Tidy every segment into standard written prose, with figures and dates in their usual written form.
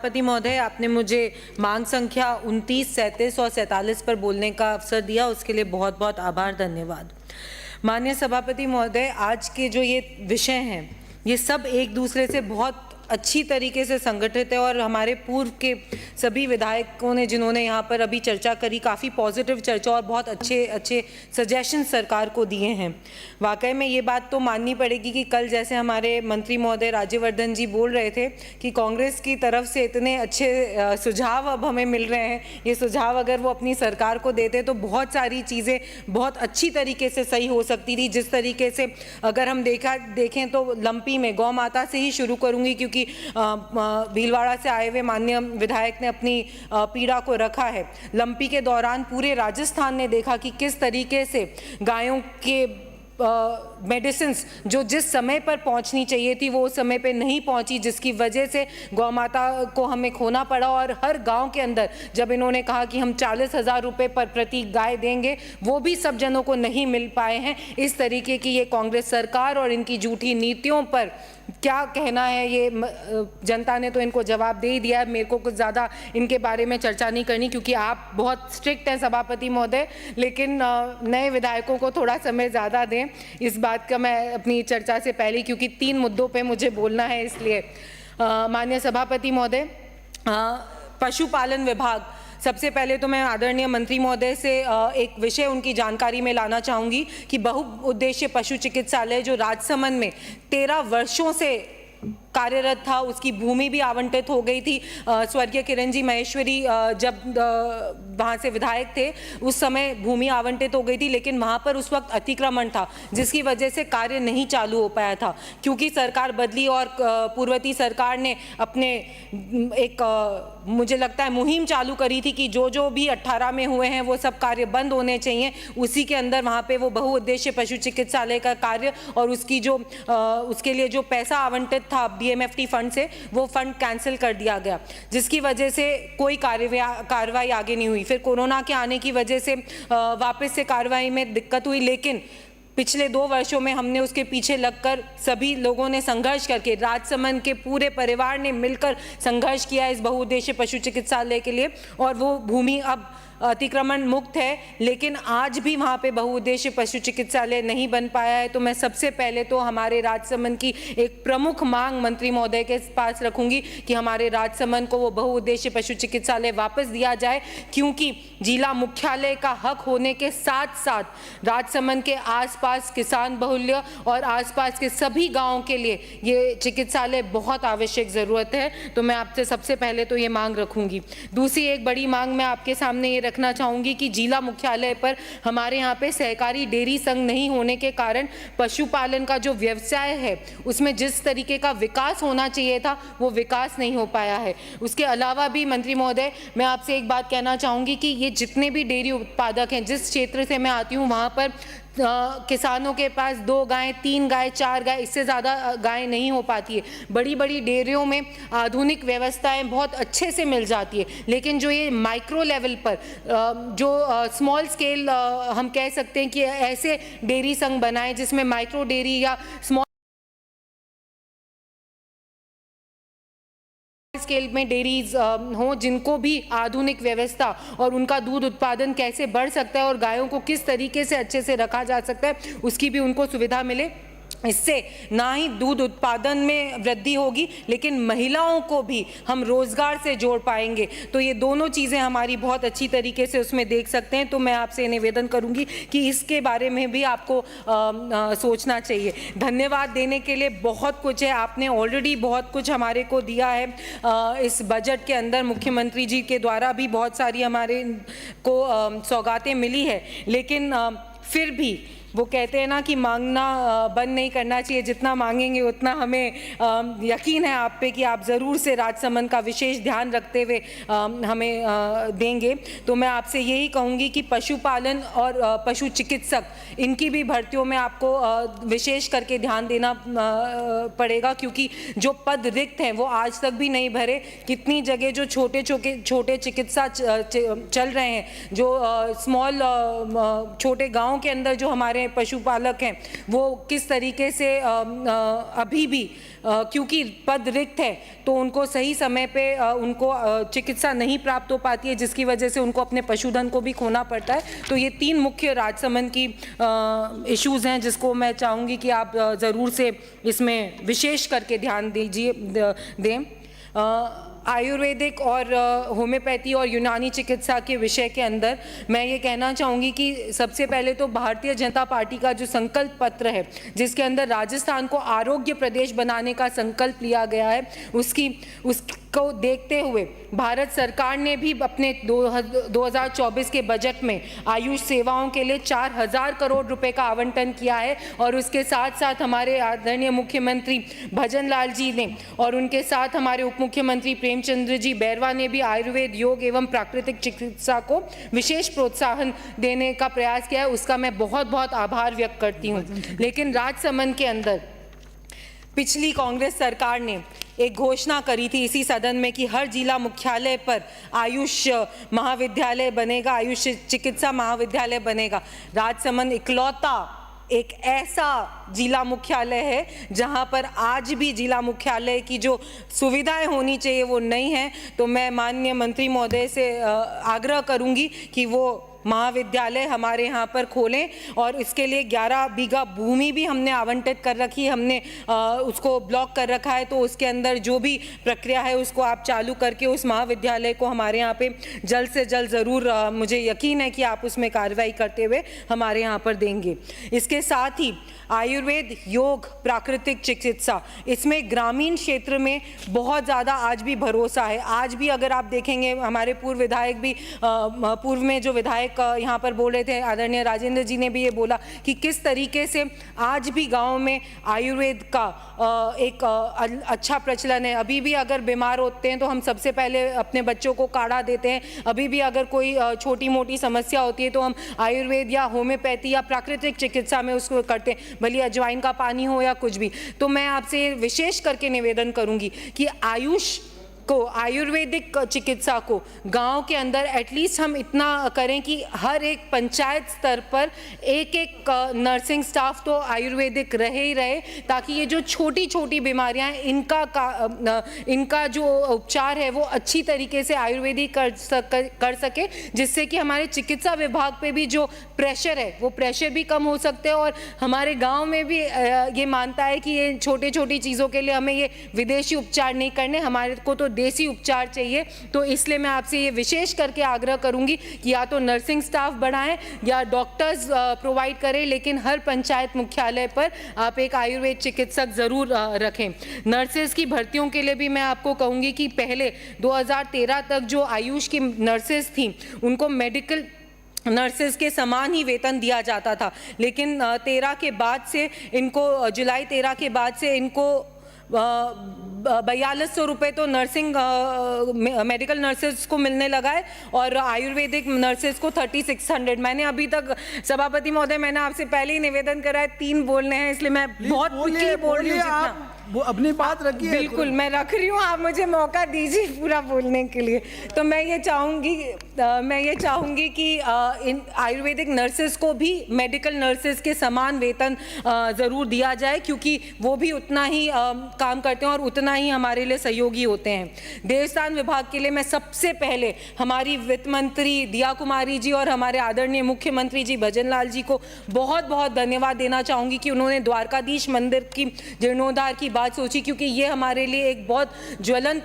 सभापति महोदय, आपने मुझे मांग संख्या 29, 37 और 47 पर बोलने का अवसर दिया, उसके लिए बहुत बहुत आभार, धन्यवाद। माननीय सभापति महोदय, आज के जो ये विषय हैं, ये सब एक दूसरे से बहुत अच्छी तरीके से संगठित है और हमारे पूर्व के सभी विधायकों ने जिन्होंने यहाँ पर अभी चर्चा करी, काफ़ी पॉजिटिव चर्चा और बहुत अच्छे सजेशन सरकार को दिए हैं। वाकई में ये बात तो माननी पड़ेगी कि कल जैसे हमारे मंत्री महोदय राज्यवर्धन जी बोल रहे थे कि कांग्रेस की तरफ से इतने अच्छे सुझाव अब हमें मिल रहे हैं, ये सुझाव अगर वो अपनी सरकार को देते तो बहुत सारी चीज़ें बहुत अच्छी तरीके से सही हो सकती थी। जिस तरीके से अगर हम देखें तो लंपी में गौ माता से ही शुरू करूँगी, क्योंकि भीलवाड़ा से आए हुए माननीय विधायक ने अपनी पीड़ा को रखा है। लंपी के दौरान पूरे राजस्थान ने देखा कि किस तरीके से गायों के मेडिसिन जो जिस समय पर पहुंचनी चाहिए थी वो उस समय पे नहीं पहुंची, जिसकी वजह से गौ माता को हमें खोना पड़ा। और हर गांव के अंदर जब इन्होंने कहा कि हम 40,000 रुपये पर प्रति गाय देंगे, वो भी सब जनों को नहीं मिल पाए हैं। इस तरीके की ये कांग्रेस सरकार और इनकी झूठी नीतियों पर क्या कहना है, ये जनता ने तो इनको जवाब दे ही दिया है। मेरे को कुछ ज़्यादा इनके बारे में चर्चा नहीं करनी, क्योंकि आप बहुत स्ट्रिक्ट हैं सभापति महोदय, लेकिन नए विधायकों को थोड़ा समय ज़्यादा दें। इस बात का मैं अपनी चर्चा से पहले, क्योंकि 3 मुद्दों पे मुझे बोलना है, इसलिए माननीय सभापति महोदय, पशुपालन विभाग, सबसे पहले तो मैं आदरणीय मंत्री महोदय से एक विषय उनकी जानकारी में लाना चाहूँगी कि बहुउद्देश्य पशु चिकित्सालय जो राजसमंद में 13 वर्षों से कार्यरत था, उसकी भूमि भी आवंटित हो गई थी। स्वर्गीय किरण जी महेश्वरी जब वहाँ से विधायक थे उस समय भूमि आवंटित हो गई थी, लेकिन वहाँ पर उस वक्त अतिक्रमण था, जिसकी वजह से कार्य नहीं चालू हो पाया था। क्योंकि सरकार बदली और पूर्ववर्ती सरकार ने अपने एक मुझे लगता है मुहिम चालू करी थी कि जो भी 18 में हुए हैं वो सब कार्य बंद होने चाहिए। उसी के अंदर वहाँ पे वो बहुउद्देश्य पशु चिकित्सालय का कार्य और उसकी जो उसके लिए जो पैसा आवंटित था BMFT फंड से, वो फंड कैंसिल कर दिया गया, जिसकी वजह से कोई कार्रवाई आगे नहीं हुई। फिर कोरोना के आने की वजह से वापस से कार्रवाई में दिक्कत हुई, लेकिन पिछले 2 वर्षों में हमने उसके पीछे लगकर सभी लोगों ने संघर्ष करके, राजसमंद के पूरे परिवार ने मिलकर संघर्ष किया इस बहुउद्देश्य पशु चिकित्सालय के लिए, और वो भूमि अब अतिक्रमण मुक्त है। लेकिन आज भी वहाँ पे बहुउद्देश्य पशु चिकित्सालय नहीं बन पाया है। तो मैं सबसे पहले तो हमारे राजसमंद की एक प्रमुख मांग मंत्री महोदय के पास रखूंगी कि हमारे राजसमंद को वो बहुउद्देश्य पशु चिकित्सालय वापस दिया जाए, क्योंकि जिला मुख्यालय का हक होने के साथ साथ राजसमंद के आसपास किसान बहुल्य और आसपास के सभी गाँवों के लिए ये चिकित्सालय बहुत आवश्यक ज़रूरत है। तो मैं आपसे सबसे पहले तो ये मांग रखूँगी। दूसरी एक बड़ी मांग मैं आपके सामने ये रखना चाहूँगी कि जिला मुख्यालय पर हमारे यहाँ पे सहकारी डेयरी संघ नहीं होने के कारण पशुपालन का जो व्यवसाय है उसमें जिस तरीके का विकास होना चाहिए था वो विकास नहीं हो पाया है। उसके अलावा भी मंत्री महोदय, मैं आपसे एक बात कहना चाहूँगी कि ये जितने भी डेयरी उत्पादक हैं, जिस क्षेत्र से मैं आती हूँ वहाँ पर किसानों के पास 2 गायें, 3 गायें, 4 गायें, इससे ज़्यादा गायें नहीं हो पाती है। बड़ी बड़ी डेयरियों में आधुनिक व्यवस्थाएं बहुत अच्छे से मिल जाती है, लेकिन जो ये माइक्रो लेवल पर जो स्मॉल स्केल हम कह सकते हैं कि ऐसे डेयरी संघ बनाएं जिसमें माइक्रो डेयरी या स्मॉल स्केल में डेयरीज हो, जिनको भी आधुनिक व्यवस्था और उनका दूध उत्पादन कैसे बढ़ सकता है और गायों को किस तरीके से अच्छे से रखा जा सकता है, उसकी भी उनको सुविधा मिले। इससे ना ही दूध उत्पादन में वृद्धि होगी, लेकिन महिलाओं को भी हम रोजगार से जोड़ पाएंगे। तो ये दोनों चीज़ें हमारी बहुत अच्छी तरीके से उसमें देख सकते हैं। तो मैं आपसे निवेदन करूंगी कि इसके बारे में भी आपको सोचना चाहिए। धन्यवाद देने के लिए बहुत कुछ है, आपने ऑलरेडी बहुत कुछ हमारे को दिया है। इस बजट के अंदर मुख्यमंत्री जी के द्वारा भी बहुत सारी हमारे को सौगातें मिली है, लेकिन फिर भी वो कहते हैं ना कि मांगना बंद नहीं करना चाहिए, जितना मांगेंगे उतना हमें यकीन है आप पे कि आप ज़रूर से राजसमंद का विशेष ध्यान रखते हुए हमें देंगे। तो मैं आपसे यही कहूँगी कि पशुपालन और पशु चिकित्सक, इनकी भी भर्तियों में आपको विशेष करके ध्यान देना पड़ेगा, क्योंकि जो पद रिक्त हैं वो आज तक भी नहीं भरे। कितनी जगह जो छोटे चिकित्सा चल रहे हैं, जो स्मॉल छोटे गाँव के अंदर जो हमारे हमारे पशुपालक हैं वो किस तरीके से अभी भी क्योंकि पद रिक्त है तो उनको सही समय पे उनको चिकित्सा नहीं प्राप्त हो पाती है, जिसकी वजह से उनको अपने पशुधन को भी खोना पड़ता है। तो ये 3 मुख्य राजसमंद की इश्यूज़ हैं जिसको मैं चाहूँगी कि आप ज़रूर से इसमें विशेष करके ध्यान दें। आयुर्वेदिक और होम्योपैथी और यूनानी चिकित्सा के विषय के अंदर मैं ये कहना चाहूँगी कि सबसे पहले तो भारतीय जनता पार्टी का जो संकल्प पत्र है जिसके अंदर राजस्थान को आरोग्य प्रदेश बनाने का संकल्प लिया गया है, उसको देखते हुए भारत सरकार ने भी अपने 2024 के बजट में आयुष सेवाओं के लिए 4000 करोड़ रुपए का आवंटन किया है। और उसके साथ साथ हमारे आदरणीय मुख्यमंत्री भजन लाल जी ने और उनके साथ हमारे उप मुख्यमंत्री प्रेमचंद्र जी बैरवा ने भी आयुर्वेद, योग एवं प्राकृतिक चिकित्सा को विशेष प्रोत्साहन देने का प्रयास किया है। उसका मैं बहुत बहुत आभार व्यक्त करती हूँ। लेकिन राजसमंद के अंदर पिछली कांग्रेस सरकार ने एक घोषणा करी थी इसी सदन में कि हर जिला मुख्यालय पर आयुष महाविद्यालय बनेगा, आयुष चिकित्सा महाविद्यालय बनेगा। राजसमंद इकलौता एक ऐसा जिला मुख्यालय है जहां पर आज भी जिला मुख्यालय की जो सुविधाएं होनी चाहिए वो नहीं है। तो मैं माननीय मंत्री महोदय से आग्रह करूंगी कि वो महाविद्यालय हमारे यहाँ पर खोलें और इसके लिए 11 बीघा भूमि भी हमने आवंटित कर रखी है, हमने उसको ब्लॉक कर रखा है। तो उसके अंदर जो भी प्रक्रिया है उसको आप चालू करके उस महाविद्यालय को हमारे यहाँ पे जल्द से जल्द ज़रूर मुझे यकीन है कि आप उसमें कार्रवाई करते हुए हमारे यहाँ पर देंगे। इसके साथ ही आयुर्वेद, योग, प्राकृतिक चिकित्सा, इसमें ग्रामीण क्षेत्र में बहुत ज़्यादा आज भी भरोसा है। आज भी अगर आप देखेंगे हमारे पूर्व विधायक भी पूर्व में जो विधायक यहाँ पर बोल रहे थे, आदरणीय राजेंद्र जी ने भी ये बोला कि किस तरीके से आज भी गाँव में आयुर्वेद का एक अच्छा प्रचलन है। अभी भी अगर बीमार होते हैं तो हम सबसे पहले अपने बच्चों को काढ़ा देते हैं। अभी भी अगर कोई छोटी मोटी समस्या होती है तो हम आयुर्वेद या होम्योपैथी या प्राकृतिक चिकित्सा में उसको करते हैं, भले अजवाइन का पानी हो या कुछ भी। तो मैं आपसे विशेष करके निवेदन करूंगी कि आयुष को, आयुर्वेदिक चिकित्सा को गांव के अंदर एटलीस्ट हम इतना करें कि हर एक पंचायत स्तर पर एक एक नर्सिंग स्टाफ तो आयुर्वेदिक रहे ही रहे, ताकि ये जो छोटी छोटी बीमारियां हैं इनका जो उपचार है वो अच्छी तरीके से आयुर्वेदिक कर सके, जिससे कि हमारे चिकित्सा विभाग पे भी जो प्रेशर है वो प्रेशर भी कम हो सकते हैं। और हमारे गाँव में भी ये मानता है कि ये छोटी छोटी चीज़ों के लिए हमें ये विदेशी उपचार नहीं करने, हमारे को तो देसी उपचार चाहिए। तो इसलिए मैं आपसे ये विशेष करके आग्रह करूंगी कि या तो नर्सिंग स्टाफ बढ़ाएं या डॉक्टर्स प्रोवाइड करें, लेकिन हर पंचायत मुख्यालय पर आप एक आयुर्वेद चिकित्सक जरूर रखें। नर्सेज की भर्तियों के लिए भी मैं आपको कहूंगी कि पहले 2013 तक जो आयुष की नर्सेज थी उनको मेडिकल नर्सेज के समान ही वेतन दिया जाता था, लेकिन 13 के बाद से इनको, जुलाई 13 के बाद से इनको 4200 रुपये तो नर्सिंग मेडिकल नर्सेज को मिलने लगा है और आयुर्वेदिक नर्सेज को 3600। मैंने अभी तक सभापति महोदय, मैंने आपसे पहले ही निवेदन करा है, 3 बोलने हैं, इसलिए मैं बहुत क्विकली बोल रही हूँ। वो अपनी बात रखिए। बिल्कुल मैं रख रही हूँ, आप मुझे मौका दीजिए पूरा बोलने के लिए। तो मैं ये चाहूँगी कि इन आयुर्वेदिक नर्सेज को भी मेडिकल नर्सेज के समान वेतन ज़रूर दिया जाए, क्योंकि वो भी उतना ही काम करते हैं और उतना ही हमारे लिए सहयोगी होते हैं। देवस्थान विभाग के लिए मैं सबसे पहले हमारी वित्त मंत्री दिया कुमारी जी और हमारे आदरणीय मुख्यमंत्री जी भजन लाल जी को बहुत बहुत धन्यवाद देना चाहूँगी कि उन्होंने द्वारकाधीश मंदिर की जीर्णोद्धार की बात सोची, क्योंकि ये हमारे लिए एक बहुत ज्वलंत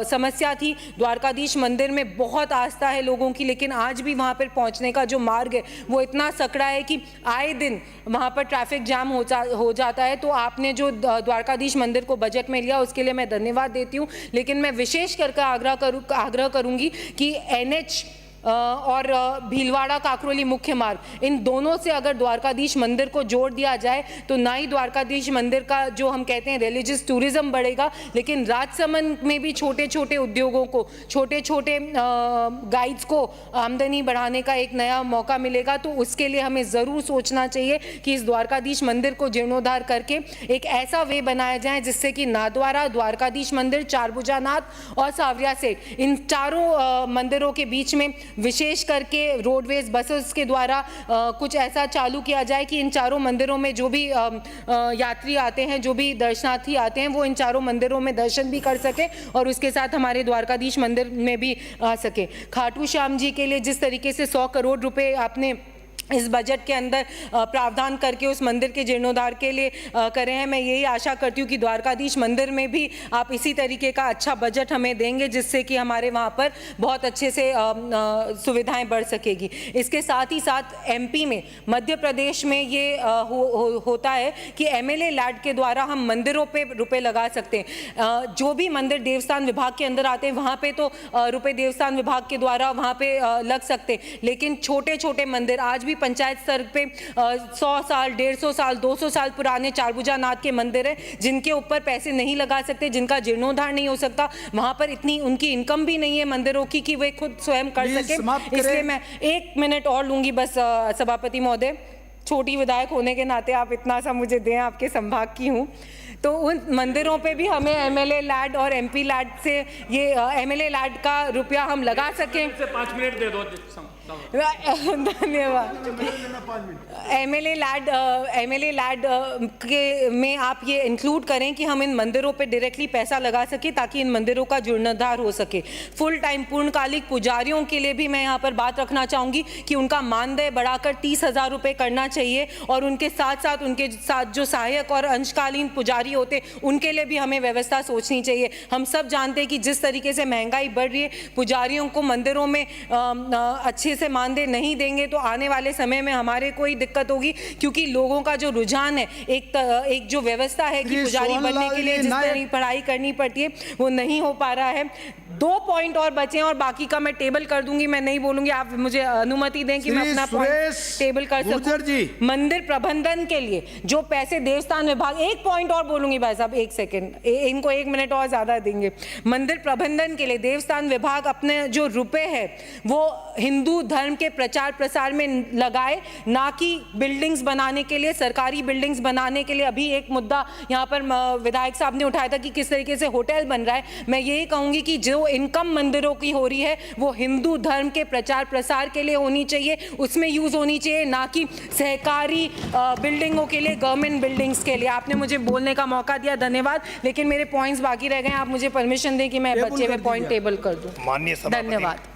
समस्या थी। द्वारकाधीश मंदिर में बहुत आस्था है लोगों की, लेकिन आज भी वहाँ पर पहुँचने का जो मार्ग है वो इतना सकड़ा है कि आए दिन वहाँ पर ट्रैफिक जाम हो जाता है। तो आपने जो द्वारकाधीश मंदिर को बजट में लिया उसके लिए मैं धन्यवाद देती हूँ, लेकिन मैं विशेष करके आग्रह करूँगी कि NH और भीलवाड़ा काकरोली मुख्य मार्ग, इन दोनों से अगर द्वारकाधीश मंदिर को जोड़ दिया जाए तो ना ही द्वारकाधीश मंदिर का जो हम कहते हैं रिलीजियस टूरिज्म बढ़ेगा, लेकिन राजसमंद में भी छोटे छोटे उद्योगों को, छोटे छोटे गाइड्स को आमदनी बढ़ाने का एक नया मौका मिलेगा। तो उसके लिए हमें ज़रूर सोचना चाहिए कि इस द्वारकाधीश मंदिर को जीर्णोद्धार करके एक ऐसा वे बनाया जाए जिससे कि नाथद्वारा, द्वारकाधीश मंदिर, चारभुजानाथ और सावरिया सेठ, इन चारों मंदिरों के बीच में विशेष करके रोडवेज बसेस के द्वारा कुछ ऐसा चालू किया जाए कि इन चारों मंदिरों में जो भी यात्री आते हैं, जो भी दर्शनार्थी आते हैं, वो इन चारों मंदिरों में दर्शन भी कर सके और उसके साथ हमारे द्वारकाधीश मंदिर में भी आ सके। खाटू श्याम जी के लिए जिस तरीके से 100 करोड़ रुपए आपने इस बजट के अंदर प्रावधान करके उस मंदिर के जीर्णोद्धार के लिए करे हैं, मैं यही आशा करती हूँ कि द्वारकाधीश मंदिर में भी आप इसी तरीके का अच्छा बजट हमें देंगे, जिससे कि हमारे वहाँ पर बहुत अच्छे से सुविधाएं बढ़ सकेगी। इसके साथ ही साथ एमपी में, मध्य प्रदेश में ये होता है कि एमएलए लैड के द्वारा हम मंदिरों पे रुपए लगा सकते हैं। जो भी मंदिर देवस्थान विभाग के अंदर आते हैं वहाँ पे तो रुपए देवस्थान विभाग के द्वारा वहाँ पे लग सकते हैं, लेकिन छोटे छोटे मंदिर आज भी पंचायत स्तर पे 100 साल, 150 साल, 200 साल पुराने चारभुजा नाथ के मंदिर हैं जिनके ऊपर पैसे नहीं लगा सकते, जिनका जीर्णोद्धार नहीं हो सकता, वहां पर इतनी उनकी इनकम भी नहीं है मंदिरों की कि वे खुद स्वयं कर सके। इसलिए मैं 1 मिनट और लूंगी बस सभापति महोदय, छोटी विधायक होने के नाते आप इतना सा मुझे दें, आपके संभाग की हूँ, तो उन मंदिरों पे भी हमें एमएलए लैड और एमपी लैड से ये एमएलए लैड का रुपया हम लगा सकें। 5 मिनट दे दो। धन्यवाद। एमएलए लैड के में आप ये इंक्लूड करें कि हम इन मंदिरों पे डायरेक्टली पैसा लगा सके ताकि इन मंदिरों का जीर्णोद्धार हो सके। फुल टाइम पूर्णकालिक पुजारियों के लिए भी मैं यहाँ पर बात रखना चाहूँगी कि उनका मानदेय बढ़ाकर 30,000 रुपये करना चाहिए और उनके साथ जो सहायक और अंशकालीन पुजारी होते उनके लिए भी हमें व्यवस्था सोचनी चाहिए। हम सब जानते हैं कि जिस तरीके से महंगाई बढ़ रही है, पुजारियों को मंदिरों में अच्छे से मानदेय नहीं देंगे तो आने वाले समय में हमारे कोई दिक्कत होगी, क्योंकि लोगों का जो रुझान है, एक जो व्यवस्था है कि पुजारी बनने के लिए जिस तरह पढ़ाई करनी पड़ती है वो नहीं हो पा रहा है। 2 पॉइंट और बचे हैं और बाकी का मैं टेबल कर दूंगी, मैं नहीं बोलूंगी। आप मुझे अनुमति दें कि मैं अपना पॉइंट टेबल कर सकूं। मंदिर प्रबंधन के लिए जो पैसे देवस्थान विभाग, 1 पॉइंट और बोलूंगी भाई साहब, 1 सेकेंड, इनको 1 मिनट और ज्यादा देंगे। मंदिर प्रबंधन के लिए देवस्थान विभाग अपने जो रुपए है वो हिंदू धर्म के प्रचार प्रसार में लगाए, ना कि बिल्डिंग्स बनाने के लिए, सरकारी बिल्डिंग्स बनाने के लिए। अभी एक मुद्दा यहाँ पर विधायक साहब ने उठाया था कि किस तरीके से होटल बन रहा है। मैं यही कहूंगी कि जो इनकम मंदिरों की हो रही है वो हिंदू धर्म के प्रचार प्रसार के लिए होनी चाहिए, उसमें यूज होनी चाहिए, ना कि सहकारी बिल्डिंगों के लिए, गवर्नमेंट बिल्डिंग्स के लिए। आपने मुझे बोलने का मौका दिया, धन्यवाद, लेकिन मेरे पॉइंट्स बाकी रह गए। आप मुझे परमिशन दें कि मैं बच्चे में पॉइंट टेबल कर दूं। माननीय सभापति, धन्यवाद।